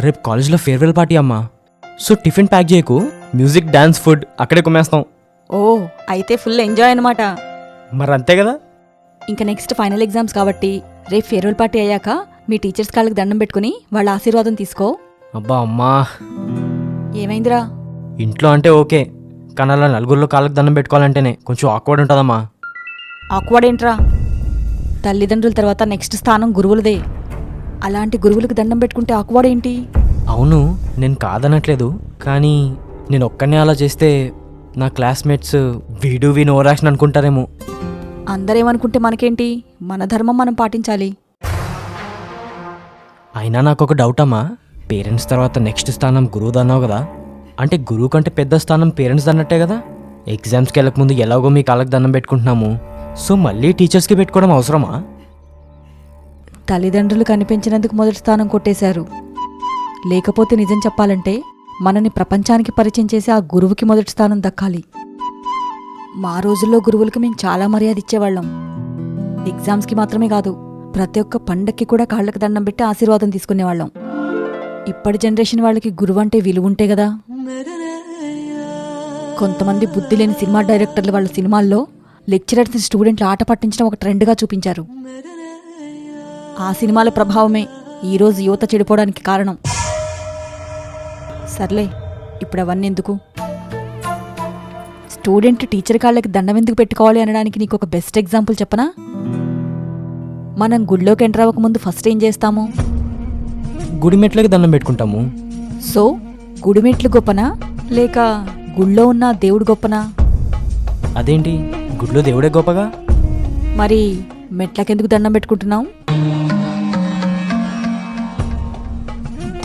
రేపు కాలేజ్లో farewell party అమ్మా. సో టిఫిన్ ప్యాక్ చేయకు, మ్యూజిక్, డాన్స్, ఫుడ్ అక్కడే కుమ్మేస్తాం. ఓ అయితే ఫుల్ ఎంజాయ్ అనమాట. మరి అంతే కదా. ఇంకా నెక్స్ట్ ఫైనల్ ఎగ్జామ్స్ కాబట్టి రేపు ఫేర్వెల్ పార్టీ అయ్యాక మీ టీచర్స్ కాళ్ళకి దండం పెట్టుకుని వాళ్ళ ఆశీర్వాదం తీసుకో. అబ్బా అమ్మా, ఏమైందిరా? ఇంట్లో అంటే ఓకే, కానీ అలా నలుగురిలో కాళ్ళకి దండం పెట్టుకోవాలంటేనే కొంచెం ఆక్వర్డ్ ఉంటుందమ్మా. ఆక్వర్డ్ ఏంట్రా? తల్లిదండ్రుల తర్వాత నెక్స్ట్ స్థానం గురువులదే. అలాంటి గురువులకు దండం పెట్టుకుంటే ఆక్వర్డ్ ఏంటి? అవును, నేను కాదనట్లేదు, కానీ నేను ఒక్కనే అలా చేస్తే నా క్లాస్మేట్స్ వీను ఓవరాక్షన్ అనుకుంటారేమో. అందరేమనుకుంటే మనకేంటి, మన ధర్మం మనం పాటించాలి. అయినా నాకు ఒక డౌట్ అమ్మా, పేరెంట్స్ తర్వాత నెక్స్ట్ స్థానం గురువుది అన్నావు కదా, అంటే గురువు కంటే పెద్ద స్థానం పేరెంట్స్ అన్నట్టే కదా. ఎగ్జామ్స్కి వెళ్ళకముందు ఎలాగో మీ కాళ్ళకి దండం పెట్టుకుంటున్నాము, సో మళ్ళీ టీచర్స్కి పెట్టుకోవడం అవసరమా? తల్లిదండ్రులు కనిపించినందుకు మొదటి స్థానం కొట్టేశారు. లేకపోతే నిజం చెప్పాలంటే మనని ప్రపంచానికి పరిచయం చేసి ఆ గురువుకి మొదటి స్థానం దక్కాలి. మా రోజుల్లో గురువులకు మేము చాలా మర్యాద ఇచ్చేవాళ్ళం. ఎగ్జామ్స్కి మాత్రమే కాదు, ప్రతి ఒక్క పండక్కి కూడా కాళ్ళకి దండం పెట్టి ఆశీర్వాదం తీసుకునేవాళ్ళం. ఇప్పటి జనరేషన్ వాళ్ళకి గురువు అంటే విలువ ఉంటే కదా. కొంతమంది బుద్ధి లేని సినిమా డైరెక్టర్లు వాళ్ళ సినిమాల్లో లెక్చరర్స్ స్టూడెంట్లు ఆట పట్టించడం ఒక ట్రెండ్గా చూపించారు. ఆ సినిమాల ప్రభావమే ఈరోజు యువత చెడిపోవడానికి కారణం. సర్లే, ఇప్పుడు అవన్నీ ఎందుకు. స్టూడెంట్ టీచర్ కాళ్ళకి దండం ఎందుకు పెట్టుకోవాలి అనడానికి నీకు ఒక బెస్ట్ ఎగ్జాంపుల్ చెప్పనా? మనం గుడిలోకి ఎంటర్ అవ్వకముందు ఫస్ట్ ఏం చేస్తాము? గుడి మెట్లకి దండం పెట్టుకుంటాము. సో గుడిమెట్లు గొప్పనా లేక గుళ్ళో ఉన్న దేవుడు గొప్పనా? అదేంటి, గుడిలో దేవుడే గొప్పగా? మరి మెట్లకెందుకు దండం పెట్టుకుంటున్నాం?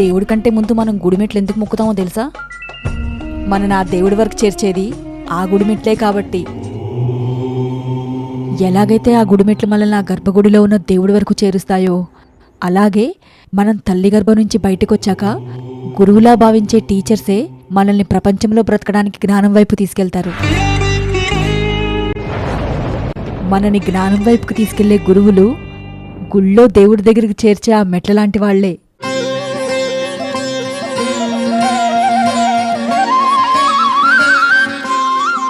దేవుడి కంటే ముందు మనం గుడిమెట్లు ఎందుకు మొక్కుతామో తెలుసా? మనని ఆ దేవుడి వరకు చేర్చేది ఆ గుడిమెట్లే కాబట్టి. ఎలాగైతే ఆ గుడిమెట్లు మనల్ని ఆ గర్భగుడిలో ఉన్న దేవుడి వరకు చేరుస్తాయో, అలాగే మనం తల్లి గర్భం నుంచి బయటకొచ్చాక గురువులా భావించే టీచర్సే మనల్ని ప్రపంచంలో బ్రతకడానికి జ్ఞానం వైపు తీసుకెళ్తారు. మనని జ్ఞానం వైపుకు తీసుకెళ్లే గురువులు గుళ్ళో దేవుడి దగ్గరికి చేర్చే ఆ మెట్ల లాంటి వాళ్లే.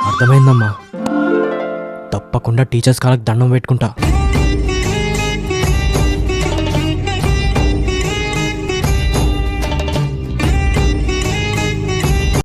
అర్థమైందమ్మా, తప్పకుండా టీచర్స్ కాళ్ళకి దండం పెట్టుకుంటా.